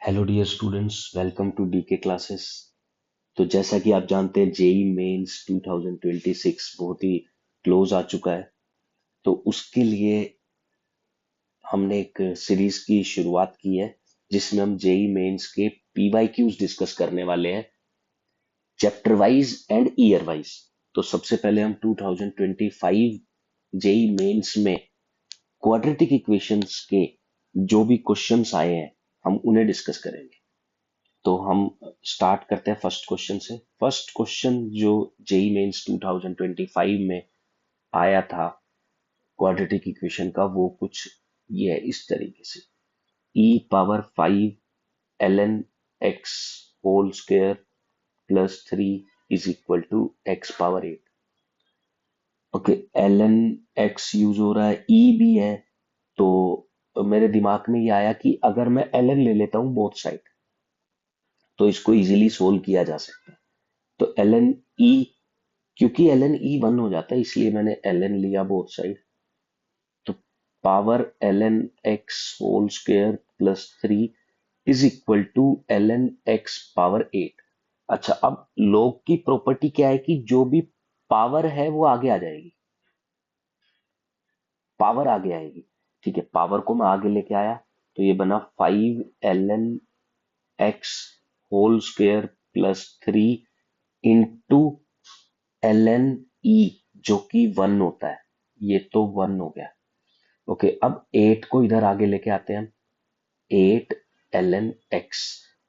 Hello dear students, welcome to DK classes. तो जैसा कि आप जानते हैं जेई मेंस 2026 बहुत ही क्लोज आ चुका है। तो उसके लिए हमने एक सीरीज की शुरुआत की है जिसमें हम जेई मेंस के पीवाईक्यूज डिस्कस करने वाले हैं, chapter wise and year wise. तो सबसे पहले हम 2025 जेई मेंस में क्वाड्रेटिक इक्वेशंस के जो भी क्वेश्चंस आए हैं हम उन्हें डिस्कस करेंगे। तो हम स्टार्ट करते हैं फर्स्ट क्वेश्चन से। फर्स्ट क्वेश्चन जो जेई मेंस 2025 में आया था क्वाड्रेटिक इक्वेशन का, वो कुछ ये है इस तरीके से: e⁻⁵ln x whole square plus 3 is equal to x⁻8। Okay, ln x use हो रहा है, भी है। तो मेरे दिमाग में ये आया कि अगर मैं ln ले लेता हूँ बोथ साइड तो इसको इजीली सोल्व किया जा सकता है। तो ln e, क्योंकि ln e 1 हो जाता है इसलिए मैंने ln लिया बोथ साइड। तो power ln x whole square plus 3 is equal to ln x power 8। अच्छा, अब log की प्रॉपर्टी क्या है कि जो भी पावर है वो आगे आ जाएगी, पावर आगे आएगी। ठीक है, पावर को मैं आगे लेके आया तो ये बना 5 ln x whole square plus 3 into ln e जो कि 1 होता है। ये तो 1 हो गया। ओके, अब 8 को इधर आगे लेके आते हैं हम। 8 ln x,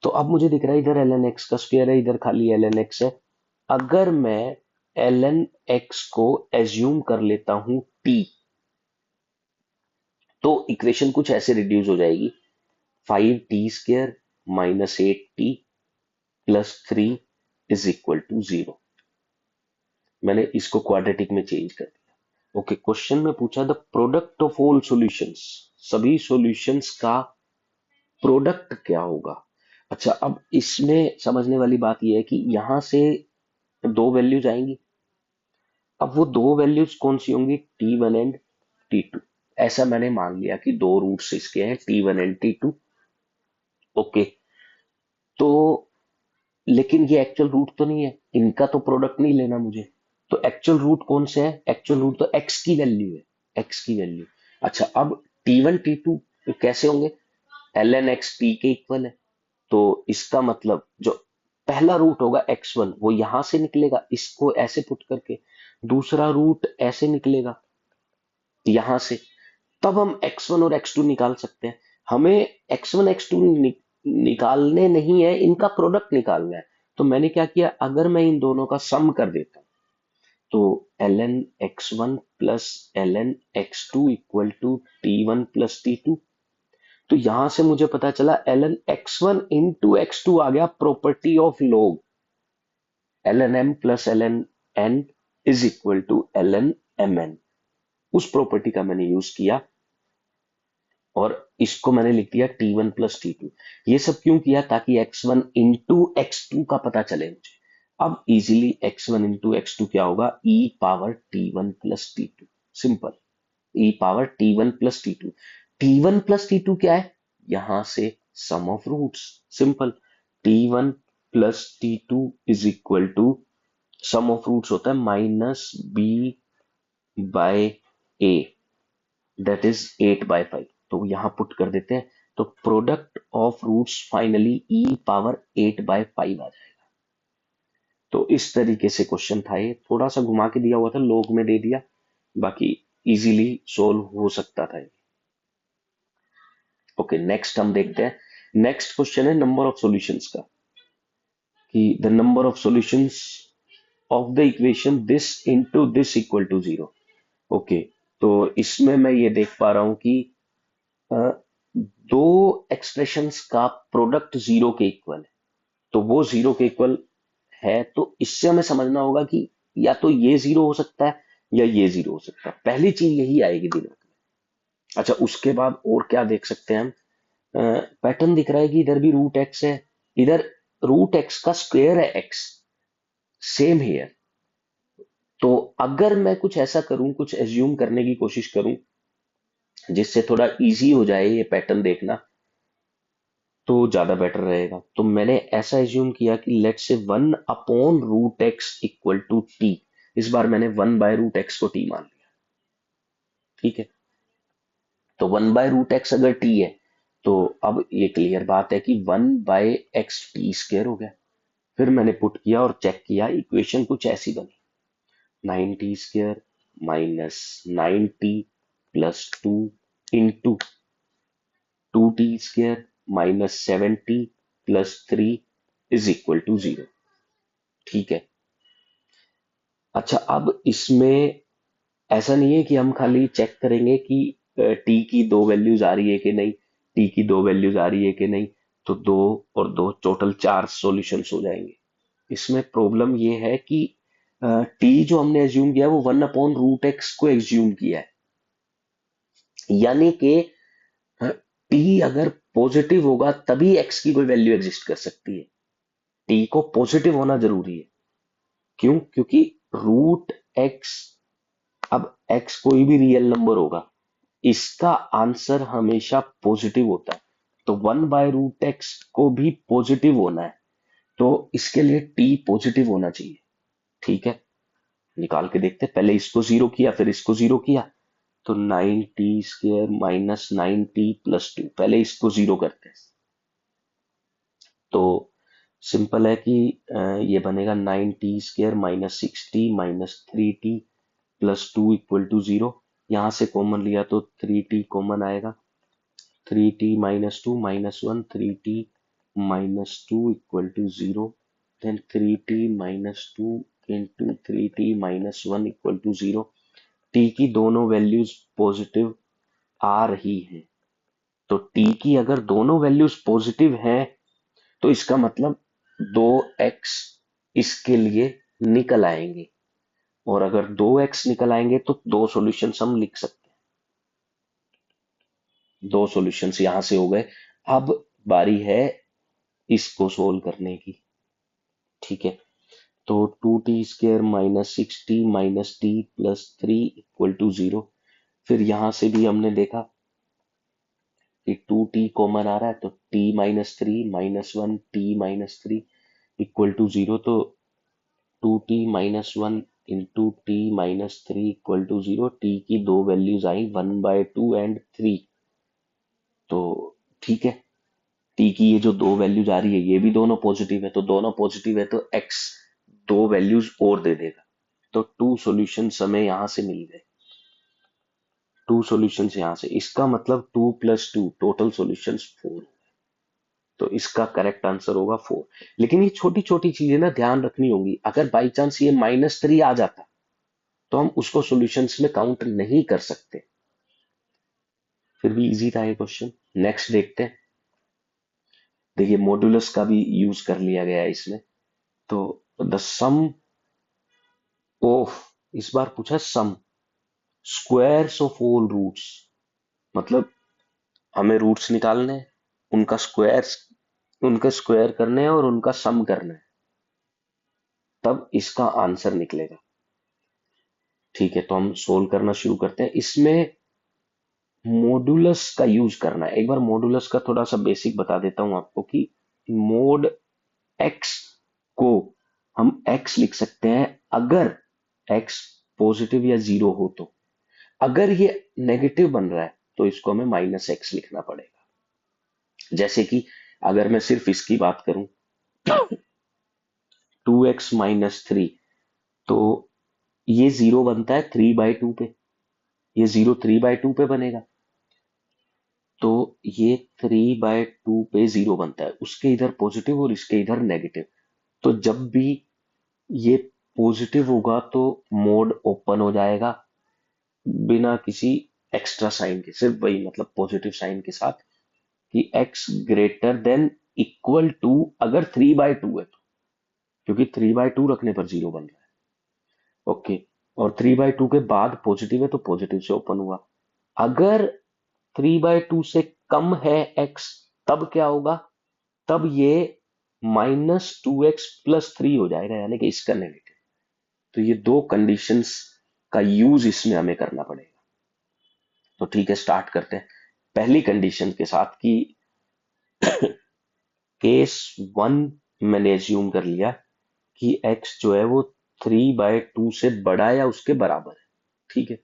तो अब मुझे दिख रहा है इधर ln x का स्क्वायर है, इधर खाली ln x है। अगर मैं ln x को एज्यूम कर लेता हूं t, तो इक्वेशन कुछ ऐसे रिड्यूस हो जाएगी: 5t² minus 8t plus 3 is equal to 0। मैंने इसको क्वाड्रेटिक में चेंज कर दिया। ओके, क्वेश्चन में पूछा the product of all solutions, सभी सॉल्यूशंस का प्रोडक्ट क्या होगा। अच्छा, अब इसमें समझने वाली बात यह है कि यहां से दो वैल्यूज आएंगी। अब वो दो वैल्यूज कौन सी होंगी? t1 and t2। ऐसा मैंने मान लिया कि दो रूट्स इसके हैं, t1 एंड t2। ओके, तो लेकिन ये एक्चुअल रूट तो नहीं है, इनका तो प्रोडक्ट नहीं लेना मुझे। तो एक्चुअल रूट कौन से है? एक्चुअल रूट तो x की वैल्यू है, x की वैल्यू। अच्छा, अब t1 t2 कैसे होंगे? ln x t के इक्वल है। तो इसका मतलब जो पहला रूट होगा x1 वो यहां से निकलेगा, इसको ऐसे पुट करके। दूसरा रूट ऐसे निकलेगा यहां से। तब हम x1 और x2 निकाल सकते हैं। हमें x1 x2 निकालने नहीं है, इनका प्रोडक्ट निकालना है। तो मैंने क्या किया, अगर मैं इन दोनों का सम कर देता हूं तो ln x1 plus ln x2 equal to t1 plus t2। तो यहां से मुझे पता चला ln x1 इंटू x2 आ गया property of log, ln m plus ln n is equal to ln mn। उस प्रॉपर्टी का मैंने यूज किया और इसको मैंने लिख दिया t1 प्लस t2। ये सब क्यों किया? ताकि x1 इंटू x2 का पता चले मुझे। अब इजीली x1 इंटू x2 क्या होगा? e power t1 plus t2। Simple, e power t1 plus t2। t1 plus t2 क्या है? यहां से sum of roots. Simple, t1 plus t2 is equal to sum of roots होता है minus b by a, that is 8/5। तो यहां put कर देते हैं तो product of roots finally e power 8/5 आ जाएगा। तो इस तरीके से क्वेश्चन था, ये थोड़ा सा घुमा के दिया हुआ था, लोग में दे दिया, बाकी इजीली सोल्व हो सकता था। ओके, नेक्स्ट हम देखते हैं। नेक्स्ट क्वेश्चन है नंबर ऑफ सॉल्यूशंस का, कि the number of solutions of the equation this into this equal to 0। Okay, तो इसमें मैं ये देख पा रहा हूं कि अ, दो एक्सप्रेशंस का प्रोडक्ट जीरो के इक्वल है। तो वो जीरो के इक्वल है, तो इससे हमें समझना होगा कि या तो ये जीरो हो सकता है या ये जीरो हो सकता है। पहली चीज यही आएगी दिमाग में। अच्छा, उसके बाद और क्या देख सकते हैं हम? पैटर्न दिख रहा है कि इधर भी रूट एक्स है, इधर रूट एक्स का स्क्वायर है एक्स, सेम हियर। तो अगर मैं कुछ ऐसा करूं, कुछ एज्यूम करने की कोशिश करूं जिससे थोड़ा इजी हो जाए ये पैटर्न देखना, तो ज्यादा बेटर रहेगा। तो मैंने ऐसा एज्यूम किया कि लेट से 1/√x इक्वल टू टी। इस बार मैंने 1/√x को टी मान लिया। ठीक है, तो 1/√x अगर टी है तो अब ये क्लियर बात है कि 1/x t² हो गया। फिर मैंने पुट किया और चेक किया, इक्वेशन कुछ ऐसी बनी, 9t² minus 9t plus 2 into 2t² minus 7t plus 3 is equal to 0। ठीक है। अच्छा, अब इसमें ऐसा नहीं है कि हम खाली चेक करेंगे कि टी की दो वैल्यूज आ रही है कि नहीं, टी की दो वैल्यूज आ रही है कि नहीं, तो दो और दो टोटल चार सॉल्यूशंस हो जाएंगे। इसमें प्रॉब्लम ये है कि टी जो हमने एज्यूम किया वो 1/√x को एज्यूम किया है, यानी कि टी अगर पॉजिटिव होगा तभी एक्स की कोई वैल्यू एग्जिस्ट कर सकती है। टी को पॉजिटिव होना जरूरी है। क्यों? क्योंकि रूट एक्स, अब एक्स कोई भी रियल नंबर होगा, इसका आंसर हमेशा पॉजिटिव होता है। तो 1/√x को भी पॉजिटिव होना है, तो इसके लिए टी पॉजिटिव होना चाहिए। ठीक है, निकाल के देखते हैं। पहले इसको जीरो किया, फिर इसको जीरो किया, तो 9t² माइनस 9t प्लस 2, पहले इसको जीरो करते हैं। तो सिंपल है कि ये बनेगा 9t² minus 6t minus 3t plus 2 equal to 0। यहां से कॉमन लिया तो 3t कॉमन आएगा, 3t minus 2 minus 1, 3t minus 2 equal to 0, then 3t minus 2 into 3t minus 1 equal to 0। T की दोनों वैल्यूज पॉजिटिव आ रही हैं, तो टी की अगर दोनों वैल्यूज पॉजिटिव हैं तो इसका मतलब 2x इसके लिए निकल आएंगे, और अगर 2x निकल आएंगे तो दो सॉल्यूशंस हम लिख सकते हैं। दो सॉल्यूशंस यहां से हो गए। अब बारी है इसको सोल्व करने की। ठीक है, तो 2t² minus 6t minus t plus 3 equal to 0। फिर यहां से भी हमने देखा कि 2t कॉमन आ रहा है, तो t minus 3 minus 1 t minus 3 equal to 0। तो 2t minus 1 into t minus 3 equal to 0। T की दो वैल्यूज आई 1/2 एंड 3। तो ठीक है, टी की ये जो दो वैल्यूज आ रही है ये भी दोनों पॉजिटिव है, तो दोनों पॉजिटिव है तो एक्स दो वैल्यूज और दे देगा। तो टू सॉल्यूशंस हमें यहां से मिल गए, टू सॉल्यूशंस यहां से, इसका मतलब 2 प्लस 2 टोटल सॉल्यूशंस 4। तो इसका करेक्ट आंसर होगा 4। लेकिन ये छोटी छोटी चीजें ना ध्यान रखनी होंगी, अगर बाई चांस ये -3 आ जाता तो हम उसको सॉल्यूशंस में काउंट नहीं कर सकते। फिर भी इजी था ये क्वेश्चन। नेक्स्ट देखते हैं। देखिए, मॉड्यूलस का भी यूज कर लिया गया है इसमें। तो द सम ऑफ, इस बार पूछा सम स्क्वायर्स ऑफ ऑल रूट्स, मतलब हमें रूट्स निकालने हैं, उनका स्क्वायर्स, उनका स्क्वायर करने हैं और उनका सम करना है, तब इसका आंसर निकलेगा। ठीक है, तो हम सोल्व करना शुरू करते हैं। इसमें मॉडुलस का यूज करना है। एक बार मॉडुलस का थोड़ा सा बेसिक बता देता हूं आपको कि मोड एक्स को हम एक्स लिख सकते हैं अगर एक्स पॉजिटिव या जीरो हो। तो अगर ये नेगेटिव बन रहा है तो इसको हमें -x लिखना पड़ेगा। जैसे कि अगर मैं सिर्फ इसकी बात करूं, 2x माइनस 3, तो ये जीरो बनता है 3/2 पे, ये जीरो 3/2 पे बनेगा, तो ये 3/2 पे जीरो बनता है, उसके इधर पॉजिटिव और इसके इधर नेगेटिव। तो जब भी ये पॉजिटिव होगा तो मोड ओपन हो जाएगा बिना किसी एक्स्ट्रा साइन के, सिर्फ वही मतलब पॉजिटिव साइन के साथ कि x greater than equal to, अगर 3/2 है तो, क्योंकि 3/2 रखने पर जीरो बन रहा है। ओके, और 3/2 के बाद पॉजिटिव है तो पॉजिटिव से ओपन हुआ। अगर 3/2 से कम है x, तब क्या होगा? तब ये -2x प्लस 3 हो जाएगा, यानी कि इसका नेगेटिव। तो ये दो कंडीशंस का यूज इसमें हमें करना पड़ेगा। तो ठीक है, स्टार्ट करते हैं पहली कंडीशन के साथ कि केस 1 मैंने एज्यूम कर लिया कि x जो है वो 3/2 से बड़ा या उसके बराबर है। ठीक है,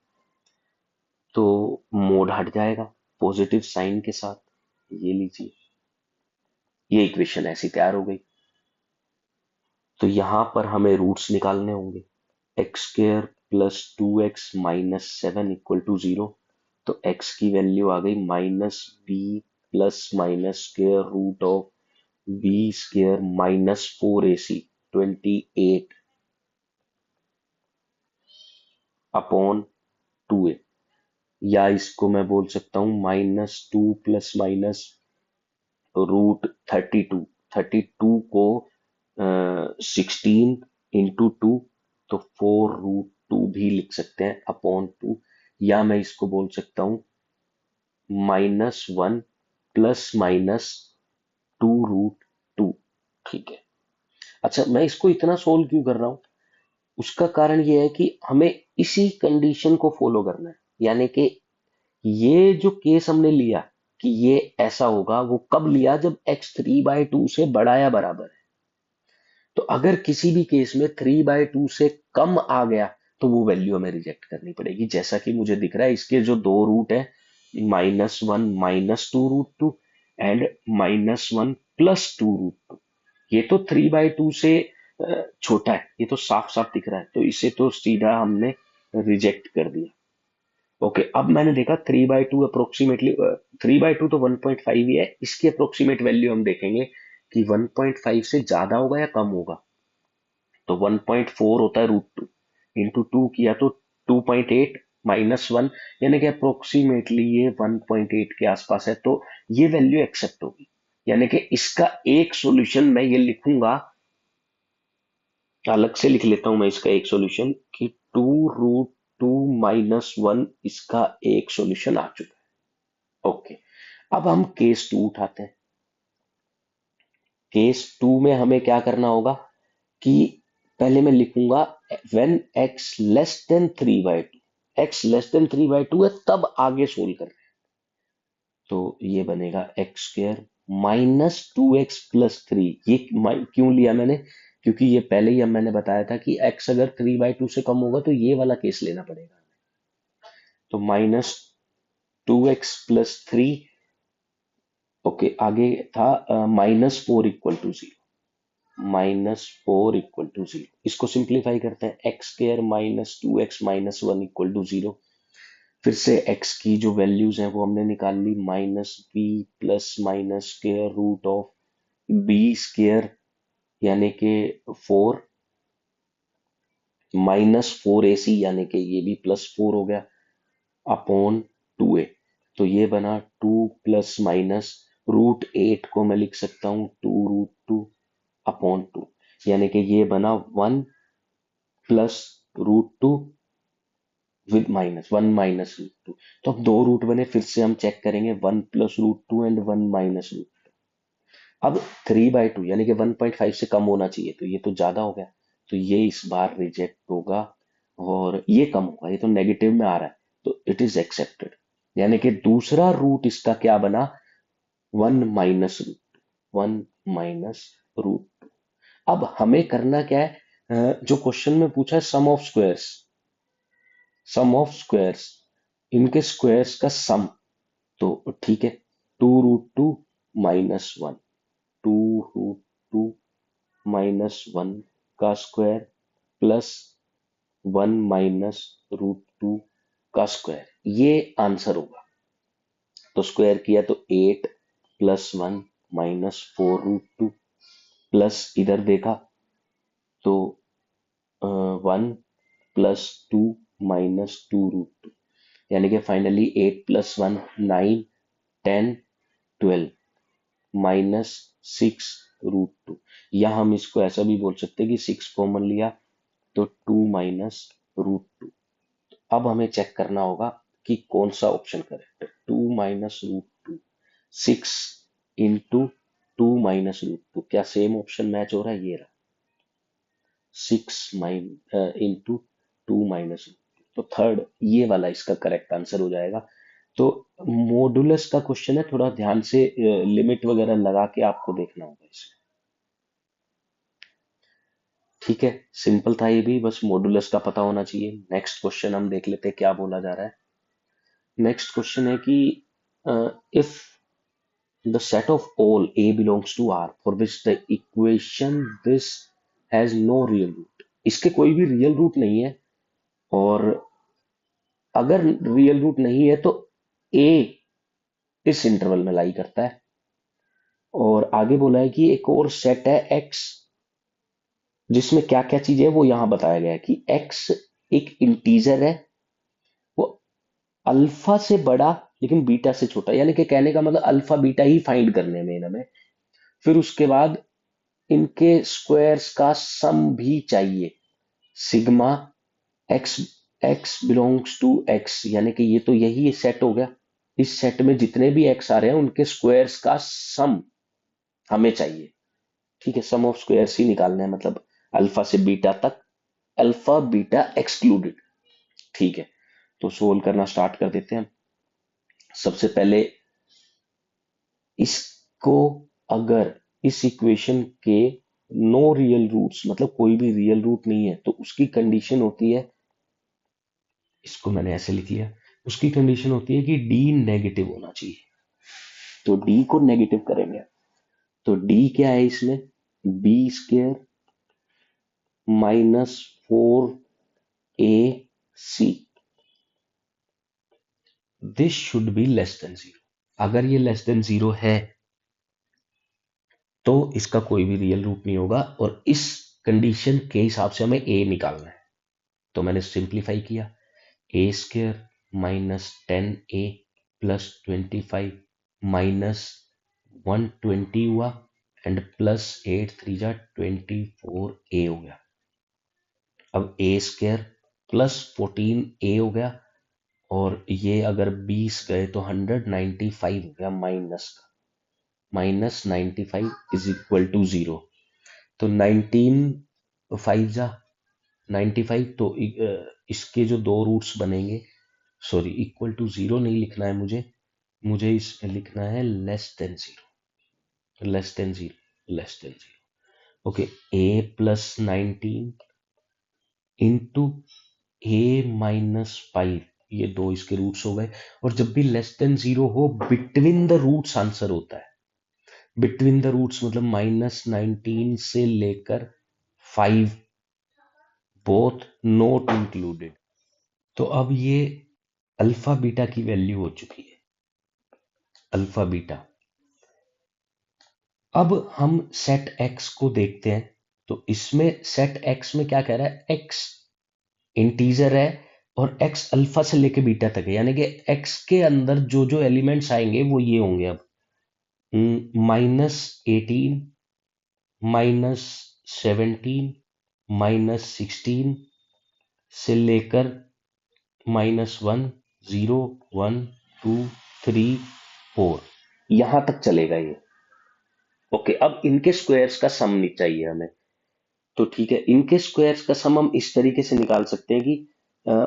तो मोड हट जाएगा पॉजिटिव साइन के साथ। ये लीजिए, ये इक्वेशन ऐसी तैयार हो गई। तो यहां पर हमें रूट्स निकालने होंगे। X square plus 2x minus 7 equal to 0। तो x की वैल्यू आ गई -b plus minus square root of b square minus 4ac 28 upon 2a। या इसको मैं बोल सकता हूं -2 प्लस माइनस रूट 32 को 16 इंटू 2, तो 4√2 भी लिख सकते हैं अपॉन 2। या मैं इसको बोल सकता हूं -1 प्लस माइनस 2√2। ठीक है। अच्छा, मैं इसको इतना सोल्व क्यों कर रहा हूं? उसका कारण ये है कि हमें इसी कंडीशन को फॉलो करना है। यानी कि ये जो केस हमने लिया कि ये ऐसा होगा, वो कब लिया? जब x 3/2 से बड़ा या बराबर है। तो अगर किसी भी केस में 3/2 से कम आ गया तो वो वैल्यू हमें रिजेक्ट करनी पड़ेगी। जैसा कि मुझे दिख रहा है, इसके जो दो रूट है, -1 -2√2 एंड -1 प्लस 2√2, ये तो 3/2 से छोटा है। ये तो साफ साफ दिख रहा है, तो इसे तो सीधा हमने रिजेक्ट कर दिया। ओके, अब मैंने देखा 3/2 अप्रोक्सीमेटली, 3/2 तो 1.5 ही है। इसकी अप्रोक्सीमेट वैल्यू हम देखेंगे कि 1.5 से ज्यादा होगा या कम होगा। तो 1.4 होता है √2, इंटू 2 किया तो 2.8 -1, यानी कि अप्रोक्सीमेटली ये 1.8 के आसपास है। तो ये वैल्यू एक्सेप्ट होगी। यानी कि इसका एक सॉल्यूशन मैं ये लिखूंगा, अलग से लिख लेता हूं मैं इसका एक सॉल्यूशन कि 2√2 -1 इसका एक सॉल्यूशन आ चुका है। ओके, अब हम केस 2 उठाते हैं। केस 2 में हमें क्या करना होगा कि पहले मैं लिखूंगा when x less than 3/2। x less than 3/2 है तब आगे सोल्व कर। तो ये बनेगा एक्स स्क्र -2x+3। ये क्यों लिया मैंने? क्योंकि ये पहले ही मैंने बताया था कि x अगर 3/2 से कम होगा तो ये वाला केस लेना पड़ेगा। तो -2x+3। ओके, आगे था -4 = 0। इसको सिंप्लीफाई करते हैं। X square -2x-1 = 0। फिर से x की जो वैल्यूज हैं वो हमने निकाल ली। -b plus minus square root of b square यानी कि 4 -4ac यानी कि ये भी +4 हो गया अपॉन 2a। तो ये बना 2 प्लस माइनस √8 को मैं लिख सकता हूँ 2√2 अपॉन 2, यानी कि ये बना 1 प्लस √2 विद -1 माइनस √2। तो अब दो रूट बने, फिर से हम चेक करेंगे 1 प्लस √2 एंड 1 माइनस √2। अब 3/2 यानी कि 1.5 से कम होना चाहिए, तो ये तो ज्यादा हो गया, तो ये इस बार रिजेक्ट होगा। और ये कम होगा, ये तो नेगेटिव में आ रहा है, तो इट इज एक्सेप्टेड। यानी कि दूसरा रूट इसका क्या बना? 1 माइनस रूट। अब हमें करना क्या है? जो क्वेश्चन में पूछा है सम ऑफ स्क्वायर्स, इनके स्क्वायर्स का सम। तो ठीक है, 2√2 -1, 2√2 -1 का स्क्वायर प्लस 1 -√2 का स्क्वायर, ये आंसर होगा। तो स्क्वायर किया तो 8 प्लस 1 -4√2 प्लस इधर देखा तो 1 प्लस 2 -2√2, यानी कि फाइनली 8 प्लस 1 9 10 12 -6√2। या हम इसको ऐसा भी बोल सकते हैं कि 6 कॉमन लिया तो 2 -√2। अब हमें चेक करना होगा कि कौन सा ऑप्शन करेक्ट है। 2 -√2, 6 इंटू 2 -√2, क्या सेम ऑप्शन मैच हो रहा है? ये रहा, 6 इंटू 2 -√2। तो थर्ड, ये वाला इसका करेक्ट आंसर हो जाएगा। तो मॉडुलस का क्वेश्चन है, थोड़ा ध्यान से लिमिट वगैरह लगा के आपको देखना होगा इसमें। ठीक है, सिंपल था ये भी, बस मॉडुलस का पता होना चाहिए। नेक्स्ट क्वेश्चन हम देख लेते हैं क्या बोला जा रहा है। नेक्स्ट क्वेश्चन है कि if the set of all a belongs to R for which the equation this has no real root, इसके कोई भी रियल रूट नहीं है, और अगर रियल रूट नहीं है तो a इस इंटरवल में लाई करता है। और आगे बोला है कि एक और सेट है x, जिसमें क्या क्या चीजें है वो यहां बताया गया है कि x एक इंटीजर है, वो अल्फा से बड़ा लेकिन बीटा से छोटा, यानी कि कहने का मतलब अल्फा बीटा ही फाइंड करने में हमें। फिर उसके बाद इनके स्क्वायर्स का सम भी चाहिए, sigma x x belongs to x, यानी कि ये तो यही सेट हो गया। इस सेट में जितने भी एक्स आ रहे हैं उनके स्क्वायर्स का सम हमें चाहिए। ठीक है, सम ऑफ स्क्वायर्स ही निकालना है, मतलब अल्फा से बीटा तक, अल्फा बीटा एक्सक्लूडेड। ठीक है, तो सोल्व करना स्टार्ट कर देते हैं। सबसे पहले इसको, अगर इस इक्वेशन के नो रियल रूट्स, मतलब कोई भी रियल रूट नहीं है, तो उसकी कंडीशन होती है, इसको मैंने ऐसे लिख लिया, उसकी कंडीशन होती है कि डी नेगेटिव होना चाहिए। तो डी को नेगेटिव करेंगे, तो डी क्या है इसमें, b square minus 4ac, this should be less than zero. अगर ये लेस देन जीरो है तो इसका कोई भी रियल रूट नहीं होगा, और इस कंडीशन के हिसाब से हमें ए निकालना है। तो मैंने सिंप्लीफाई किया, a square minus 10a plus 25 minus 120 हुआ, एंड प्लस 8 3 जा 24a हो गया। अब ए स्क्र प्लस 14a हो गया, और ये अगर 20 गए तो 195 हो गया, माइनस का minus 95 is equal to zero. तो 19 5 जा 95, तो इसके जो दो रूट्स बनेंगे, सॉरी इक्वल टू जीरो नहीं लिखना है मुझे, मुझे इसमें लिखना है less than zero, less than zero, less than zero. Okay, a plus 19 into a minus 5, ये दो इसके रूट्स हो गए। और जब भी लेस देन जीरो हो, बिटवीन द रूट्स आंसर होता है। बिटवीन द रूट्स मतलब -19 से लेकर 5, बोथ नॉट इंक्लूडेड। तो अब ये अल्फा बीटा की वैल्यू हो चुकी है, अल्फा बीटा। अब हम सेट एक्स को देखते हैं, तो इसमें सेट एक्स में क्या कह रहा है, एक्स इंटीजर है और एक्स अल्फा से लेके बीटा तक है, यानी कि एक्स के अंदर जो जो एलिमेंट्स आएंगे वो ये होंगे। अब -18 -17 -16 से लेकर -1 0 1 2 3 4, यहां तक चलेगा ये। ओके, अब इनके स्क्वायर्स का सम नहीं चाहिए हमें। तो ठीक है, इनके स्क्वायर्स का सम हम इस तरीके से निकाल सकते हैं कि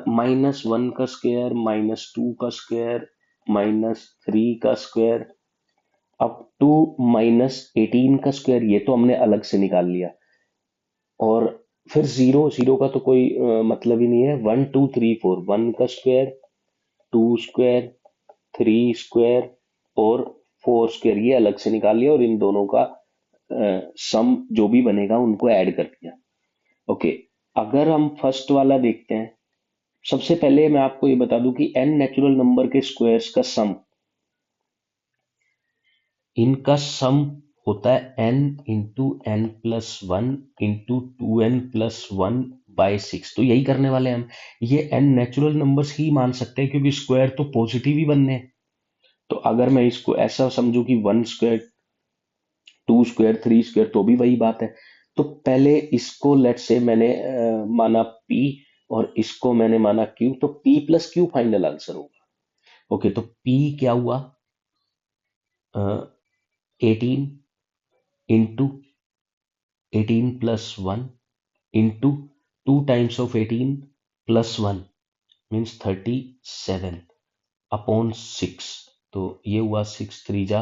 -1 का स्क्वायर, -2 का स्क्वायर, -3 का स्क्वायर, अप टू -18 का स्क्वायर, ये तो हमने अलग से निकाल लिया। और फिर जीरो, जीरो का तो कोई मतलब ही नहीं है। 1 2 3 4, 1 का स्क्वायर, 2 स्क्वायर, 3 स्क्वायर और 4 स्क्वायर, ये अलग से निकाल लिया, और इन दोनों का सम जो भी बनेगा उनको ऐड कर दिया। ओके, अगर हम फर्स्ट वाला देखते हैं, सबसे पहले मैं आपको ये बता दूं कि n नेचुरल नंबर के स्क्वायर्स का सम, इनका सम होता है n into n plus one into 2n+1/6। तो यही करने वाले हैं हम, ये n नेचुरल नंबर्स ही मान सकते हैं क्योंकि स्क्वायर तो पॉजिटिव ही बनने हैं। तो अगर मैं इसको ऐसा समझूं कि 1 स्क्वायर, 2 स्क्वायर, 3 स्क्वायर, तो भी वही बात है। तो पहले इसको लेट से मैंने माना p, और इसको मैंने माना q, तो p plus Q final answer होगा। ओके, तो p क्या हुआ, 18 into 18+1 into 2 times of 18 +1 means 37, upon 6, तो ये हुआ 6 3 जा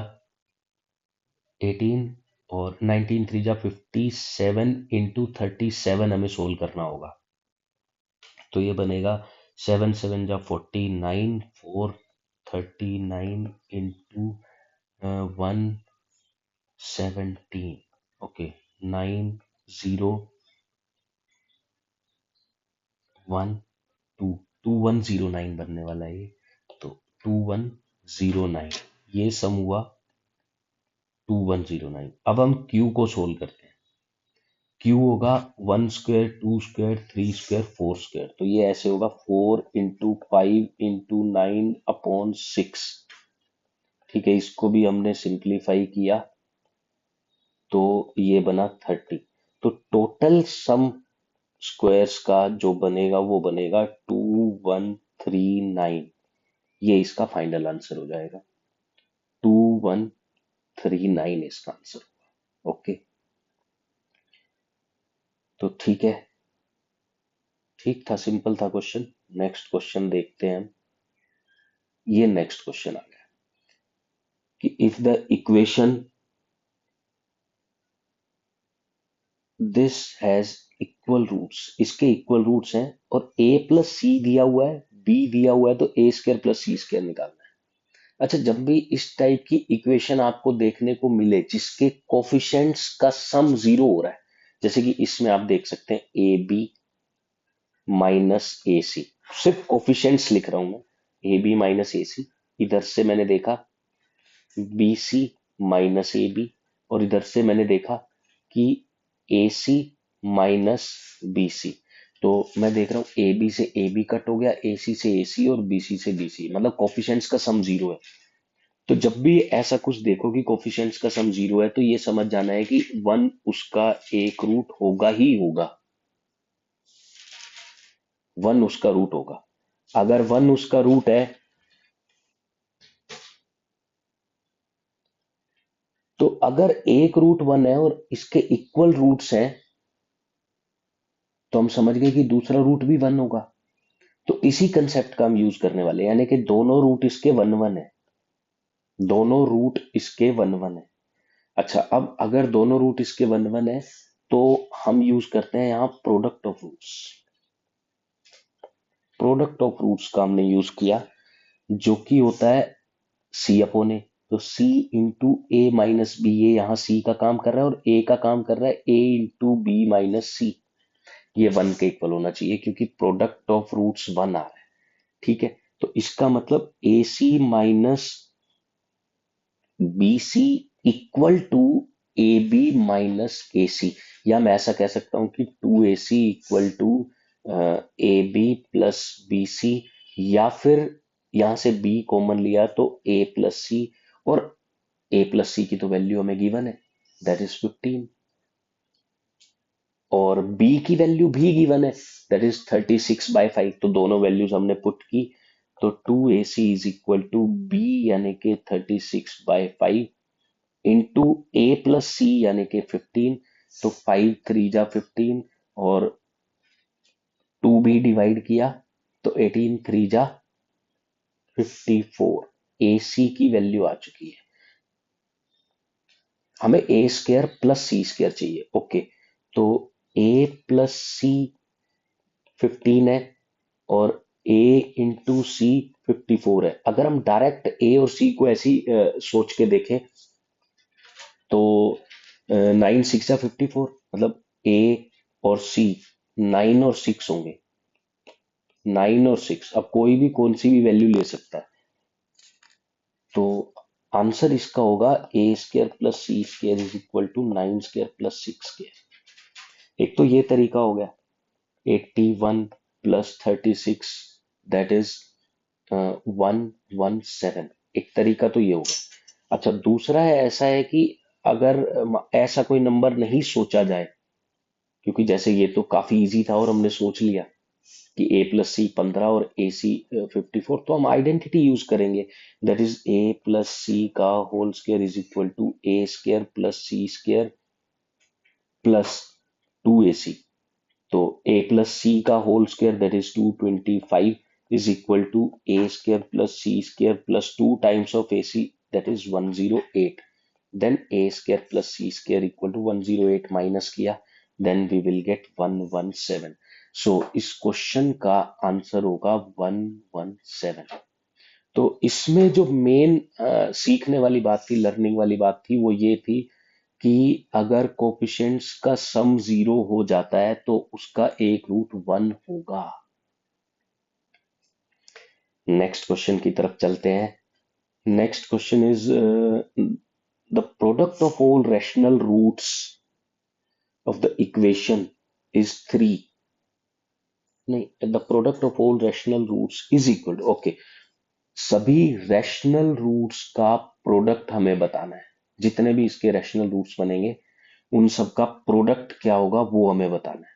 18 और 19 3 जा 57 इंटू 37 हमें सोल्व करना होगा। तो ये बनेगा 7 7 जा 49 4 39 इंटू 117, ओके 901 2109 बनने वाला है ये। तो 2109 ये सम हुआ 2109। अब हम Q को सोल्व करते हैं। Q होगा 1 स्क्वायर 2 स्क्वायर 3 स्क्वायर 4 स्क्वायर, तो ये ऐसे होगा 4 इंटू 5 इंटू 9 अपॉन 6। ठीक है, इसको भी हमने सिंप्लीफाई किया तो ये बना 30। तो टोटल सम स्क्वायर्स का जो बनेगा वो बनेगा 2139। ये इसका फाइनल आंसर हो जाएगा, 2139 इसका आंसर होगा। ओके, तो ठीक है, ठीक था, सिंपल था क्वेश्चन। नेक्स्ट क्वेश्चन देखते हैं हम। ये नेक्स्ट क्वेश्चन आ गया कि if the equation this has equal roots, इसके इक्वल रूट्स हैं और a प्लस सी दिया हुआ है, b दिया हुआ है, तो a square plus c square निकालना है। अच्छा, जब भी इस टाइप की इक्वेशन आपको देखने को मिले जिसके कोफिशिएंट्स का सम जीरो हो रहा है, जैसे कि इसमें आप देख सकते हैं ए बी माइनस ए सी, सिर्फ कोफिशिएंट्स लिख रहा हूं मैं, ए बी माइनस ए सी। इधर से मैंने देखा b c minus a b, और इधर से मैंने देखा कि ए सी माइनस बी सी। तो मैं देख रहा हूँ ए बी से ए बी कट हो गया, ए सी से ए सी और बी सी से बी सी, मतलब कोफिशिएंट्स का सम जीरो है। तो जब भी ऐसा कुछ देखो कि कोफिशिएंट्स का सम जीरो है, तो ये समझ जाना है कि वन उसका एक रूट होगा ही होगा, वन उसका रूट होगा। अगर वन उसका रूट है तो अगर एक रूट वन है और इसके इक्वल रूट्स हैं तो हम समझ गए कि दूसरा रूट भी वन होगा। तो इसी कंसेप्ट का हम यूज करने वाले हैं, यानी कि दोनों रूट इसके वन वन है, दोनों रूट इसके वन वन है। अच्छा, अब अगर दोनों रूट इसके वन वन है तो हम यूज करते हैं यहाँ product of roots. Product of roots का हमने यूज किया, जो कि होता है सी अपॉन ए। तो सी इंटू ए माइनस बी, ए यहाँ सी का काम कर रहा है और ए का काम कर रहा है a into b minus c. ये वन के इक्वल होना चाहिए क्योंकि प्रोडक्ट ऑफ रूट्स वन आ रहा है। ठीक है, तो इसका मतलब a c minus b c equal to a b minus a c, या मैं ऐसा कह सकता हूं कि two a c equal to a b plus b c, या फिर यहां से बी कॉमन लिया तो ए प्लस सी, और ए प्लस सी की तो वैल्यू हमें गिवन है, दैट इज 15, और b की वैल्यू भी गिवन है, दैट इज 36/5। तो दोनों वैल्यूज हमने पुट की, तो 2ac is equal to be यानी कि 36/5 इंटू ए प्लस सी यानी कि 15। तो 5 3 जा 15 और 2 भी डिवाइड किया तो 18 3 जा 54। ए सी की वैल्यू आ चुकी है, हमें ए स्क्वायर प्लस सी स्क्वायर चाहिए। ओके, तो ए प्लस सी 15 है और a इंटू सी 54 है। अगर हम डायरेक्ट a और c को ऐसी सोच के देखें तो 9 6 या 54, मतलब a और c 9 और 6 होंगे, 9 और 6, अब कोई भी कौन सी भी वैल्यू ले सकता है। तो आंसर इसका होगा a square plus c square is equal to 9 square plus 6 square. एक तो ये तरीका हो गया, 81 प्लस 36 दैट इज 117। एक तरीका तो ये होगा। अच्छा, दूसरा है ऐसा है कि अगर ऐसा कोई नंबर नहीं सोचा जाए, क्योंकि जैसे ये तो काफी इजी था और हमने सोच लिया कि a प्लस सी 15 और ए सी 54, तो हम आइडेंटिटी यूज करेंगे, that is a plus c का whole square is equal to a square plus c square plus 2ac। तो a प्लस सी का whole square that is 225 is equal to a square plus c square plus 2 times of ac, that is 108. Then a square plus c square equal to 108 minus किया, then we will get 117. So इस question का answer होगा 117. तो इसमें जो main सीखने वाली बात थी, लर्निंग वाली बात थी, वो ये थी कि अगर कोफिशिएंट्स का सम 0 हो जाता है तो उसका एक रूट 1 होगा. नेक्स्ट क्वेश्चन की तरफ चलते हैं. Next question is the product of all rational roots of the equation is 3. नहीं, the product of all rational roots is equal to, okay, सभी रैशनल रूट्स का प्रोडक्ट हमें बताना है. जितने भी इसके रैशनल रूट्स बनेंगे उन सब का प्रोडक्ट क्या होगा वो हमें बताना है.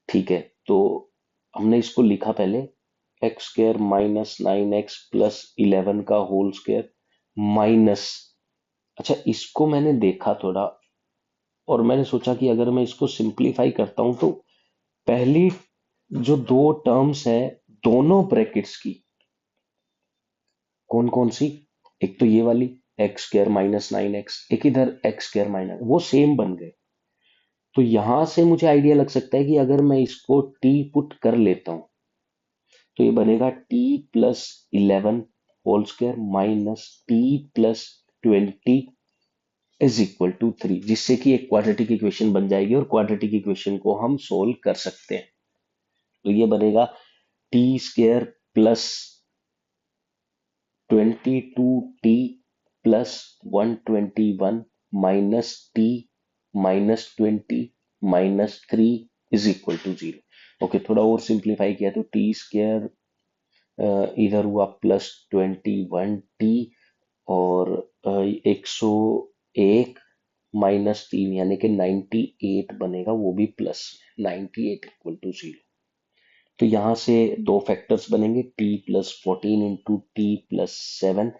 ठीक है, तो हमने इसको लिखा पहले x square minus 9x plus 11 का होल स्क्वायर माइनस. अच्छा, इसको मैंने देखा थोड़ा और मैंने सोचा कि अगर मैं इसको सिंप्लीफाई करता हूं तो पहली जो दो टर्म्स है दोनों ब्रैकेट्स की, कौन कौन सी, एक तो ये वाली एक्स स्क्वायर माइनस 9x, एक इधर एक्स स्क्वायर माइनस, वो सेम बन गए. तो यहां से मुझे आइडिया लग सकता है कि अगर मैं इसको t पुट कर लेता हूं तो ये बनेगा t plus 11 whole square minus t plus 20 is equal to 3, जिससे कि एक क्वाड्रेटिक इक्वेशन बन जाएगी और क्वाड्रेटिक इक्वेशन को हम सोल्व कर सकते हैं. तो ये बनेगा t square plus 22t plus 121 minus t minus 20 minus 3 is equal to 0. Okay, थोड़ा और सिंप्लीफाई किया तो टी स्क्वायर इधर हुआ प्लस 21t और 101 माइनस 3 यानी कि 98 बनेगा, वो भी प्लस 98 इक्वल टू 0. तो यहां से दो फैक्टर्स बनेंगे t plus 14 into T plus 7,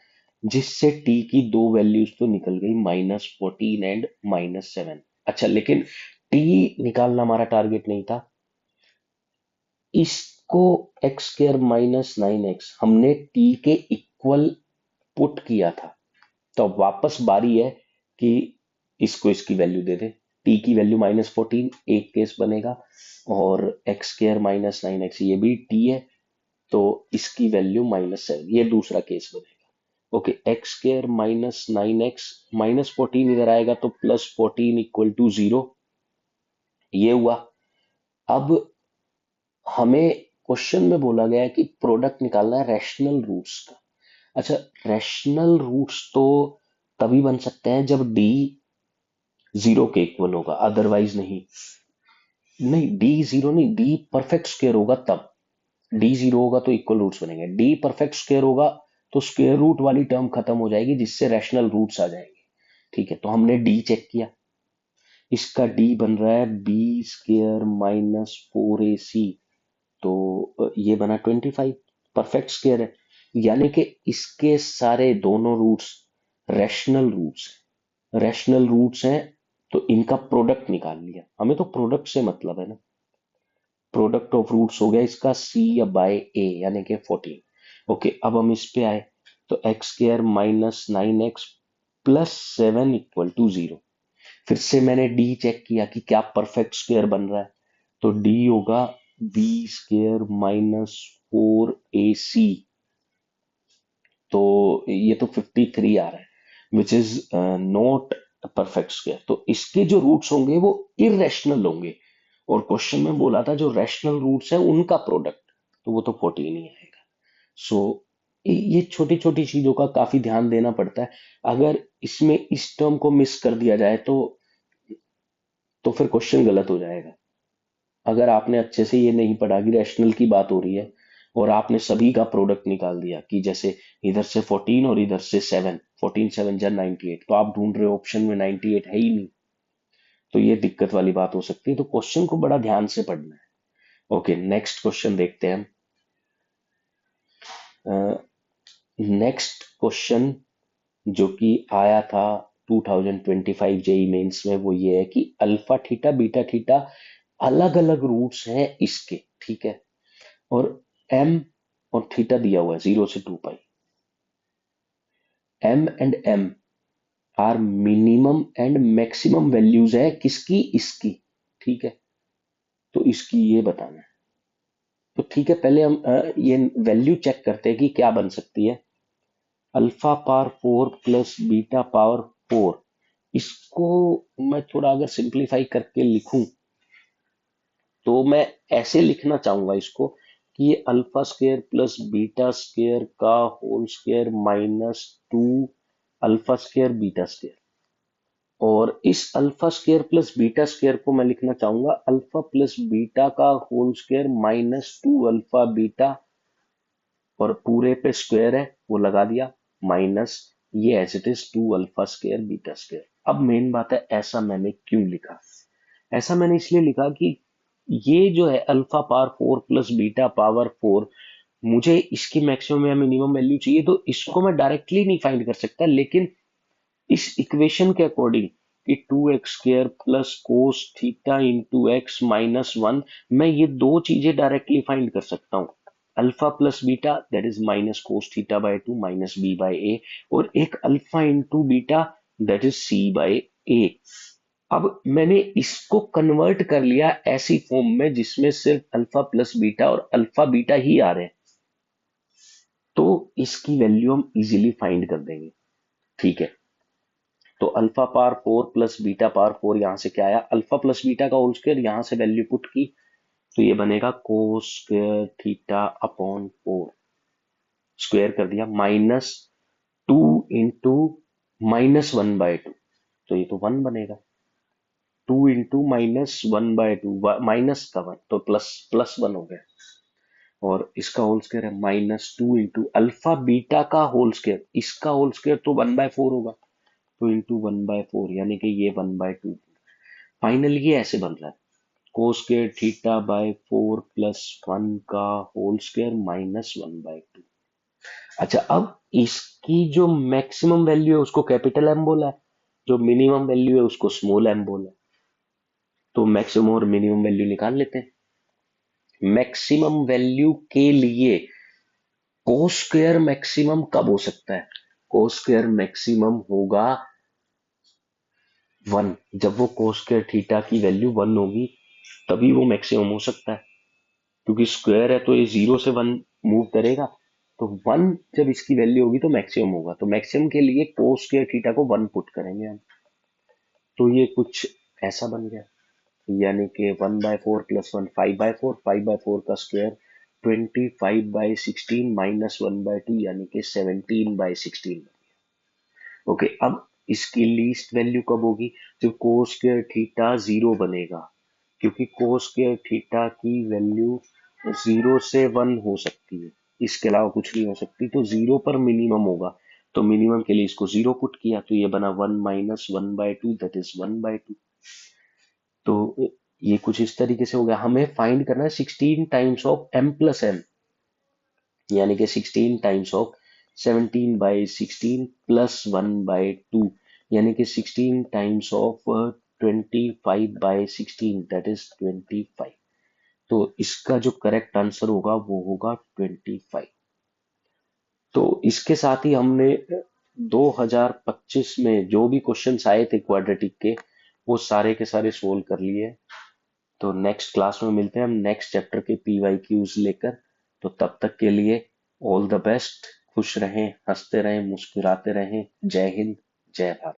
जिससे t की दो वैल्यूज तो निकल गई -14 एंड -7. अच्छा, लेकिन t निकालना हमारा टारगेट नहीं था. इसको एक्स स्क्र माइनस 9x हमने t के इक्वल पुट किया था. तो अब वापस बारी है कि इसको इसकी वैल्यू दे दे. t की वैल्यू -14 एक केस बनेगा और एक्स स्क्र माइनस 9x ये भी t है, तो इसकी वैल्यू -7 ये दूसरा केस बनेगा. Okay, x square minus 9x -14 इधर आएगा तो प्लस 14 इक्वल टू 0, ये हुआ. अब हमें क्वेश्चन में बोला गया है कि प्रोडक्ट निकालना है रैशनल रूट्स का. अच्छा, रैशनल रूट्स तो तभी बन सकते हैं जब d 0 के इक्वल होगा, अदरवाइज नहीं. नहीं, d 0 नहीं, d परफेक्ट स्क्वायर होगा तब. d 0 होगा तो इक्वल रूट्स बनेंगे. d परफेक्ट स्क्वायर होगा तो स्क्वायर रूट वाली टर्म खत्म हो जाएगी, जिससे रैशनल रूट्स आ जाएंगे. ठीक है, तो हमने d चेक किया. इसका d बन रहा है b स्क्वायर माइनस 4ac, तो ये बना 25, परफेक्ट स्क्वायर है. यानी कि इसके सारे दोनों roots rational roots rational roots हैं, तो इनका प्रोडक्ट निकाल लिया. हमें तो प्रोडक्ट से मतलब है ना. प्रोडक्ट ऑफ रूट्स हो गया इसका c या बाय a यानी कि 14. ओके, अब हम इस पे आए तो x square minus 9x plus 7 equal to 0. फिर से मैंने d चेक किया कि क्या परफेक्ट स्क्वायर बन रहा है, तो d होगा b स्क्वायर माइनस 4ac, तो ये तो 53 आ रहा है, which is not perfect square. तो इसके जो रूट्स होंगे वो इरेशनल होंगे, और क्वेश्चन में बोला था जो रैशनल रूट्स है उनका प्रोडक्ट, तो वो तो 14 ही आएगा. सो ये छोटी छोटी चीजों का काफी ध्यान देना पड़ता है. अगर इसमें इस टर्म को मिस कर दिया जाए तो फिर क्वेश्चन गलत हो जाएगा. अगर आपने अच्छे से ये नहीं पढ़ा कि रैशनल की बात हो रही है और आपने सभी का प्रोडक्ट निकाल दिया कि जैसे इधर से 14 और इधर से 7, 14 7 जा 98, तो आप ढूंढ रहे हो ऑप्शन में 98 है ही नहीं, तो ये दिक्कत वाली बात हो सकती है. तो क्वेश्चन को बड़ा ध्यान से पढ़ना है. ओके, नेक्स्ट क्वेश्चन देखते हैं हम. नेक्स्ट क्वेश्चन जो कि आया था 2025 जेई मेंस में, वो ये है कि अल्फा थीटा बीटा थीटा अलग अलग रूट्स हैं इसके. ठीक है, और m और थीटा दिया हुआ है 0 से 2 pi. M and M are minimum and maximum values है किसकी, इसकी। ठीक है, तो इसकी ये बताना है। तो ठीक है, पहले हम ये वैल्यू चेक करते हैं कि क्या बन सकती है। Alpha power 4 plus beta power 4, इसको मैं थोड़ा अगर सिंप्लीफाई करके लिखूं तो मैं ऐसे लिखना चाहूंगा इसको कि ये alpha square plus beta square का whole square minus 2 alpha square beta square. और इस alpha square plus beta square को मैं लिखना चाहूंगा अल्फा प्लस बीटा का whole square minus 2 alpha beta, और पूरे पे स्क्वायर है वो लगा दिया, माइनस ये as it is 2 alpha square beta square. अब मेन बात है ऐसा मैंने क्यों लिखा। ऐसा मैंने इसलिए लिखा कि ये जो है alpha power 4 plus beta power 4, मुझे इसकी मैक्सिमम या मिनिमम वैल्यू चाहिए, तो इसको मैं डायरेक्टली नहीं फाइंड कर सकता, लेकिन इस इक्वेशन के अकॉर्डिंग कि 2x² plus cos theta into x minus 1, मैं ये दो चीजें डायरेक्टली फाइंड कर सकता हूँ। Alpha plus beta that is minus cos theta by 2 minus b by a, और एक alpha into beta that is c by a. अब मैंने इसको कन्वर्ट कर लिया ऐसी फॉर्म में जिसमें सिर्फ अल्फा प्लस बीटा और अल्फा बीटा ही आ रहे हैं, तो इसकी वैल्यू हम इजीली फाइंड कर देंगे। ठीक है, तो alpha power 4 plus beta power 4 यहां से क्या आया, अल्फा प्लस बीटा का होल स्क्वायर, यहां से वैल्यू पुट की तो ये बनेगा cos square theta upon 4, square कर दिया, माइनस 2 इंटू -1/2, तो ये तो 1 बनेगा। 2 इंटू -1/2, माइनस का 1 तो प्लस प्लस 1 हो गया, और इसका होल स्क्वायर है -2 इंटू अल्फा बीटा का होल स्क्वायर, इसका होल स्क्वायर तो 1/4 होगा, तो इंटू 1/4 यानी कि ये 1/2। फाइनली ये ऐसे बन रहा है cos square theta by 4 plus 1 का होल स्क्वायर माइनस 1/2। अच्छा, अब इसकी जो मैक्सिमम वैल्यू है उसको कैपिटल एम बोला है, जो मिनिमम वैल्यू है उसको स्मॉल एम बोला है, तो मैक्सिमम और मिनिमम वैल्यू निकाल लेते हैं। मैक्सिमम वैल्यू के लिए कोस स्क्वायर मैक्सिमम कब हो सकता है, कोस स्क्वायर मैक्सिमम होगा 1, जब वो कोस स्क्वायर थीटा की वैल्यू 1 होगी तभी वो मैक्सिमम हो सकता है, क्योंकि स्क्वायर है तो ये 0 से 1 मूव करेगा, तो 1 जब इसकी वैल्यू होगी तो मैक्सिमम होगा, तो मैक्सिमम के लिए कोस स्क्वायर थीटा को 1 पुट करेंगे हम, तो ये कुछ ऐसा बन गया, यानी कि 1/4 प्लस 1 5/4, 5/4 का स्क्वायर 25/16 माइनस 1/2 यानी कि 17/16। ओके, अब इसकी लीस्ट वैल्यू कब होगी, जब कोस स्क्वायर थीटा 0 बनेगा, क्योंकि कोस स्क्वायर थीटा की वैल्यू 0 से 1 हो सकती है, इसके अलावा कुछ नहीं हो सकती, तो 0 पर मिनिमम होगा, तो मिनिमम के लिए इसको 0 पुट किया तो ये बना 1 माइनस 1/2 दैट इज 1/2। तो ये कुछ इस तरीके से हो गया। हमें फाइंड करना है 16 times of m plus m, यानी कि 16 टाइम्स ऑफ 17/16 प्लस 1/2, यानी कि 16 टाइम्स ऑफ 25/16 दैट इज 25। तो इसका जो करेक्ट आंसर होगा वो होगा 25। तो इसके साथ ही हमने 2025 में जो भी क्वेश्चंस आए थे क्वाड्रेटिक के वो सारे के सारे सोल्व कर लिए। तो नेक्स्ट क्लास में मिलते हैं हम नेक्स्ट चैप्टर के PYQs लेकर। तो तब तक के लिए ऑल द बेस्ट, खुश रहें, हंसते रहें, मुस्कुराते रहें। जय हिंद, जय भारत।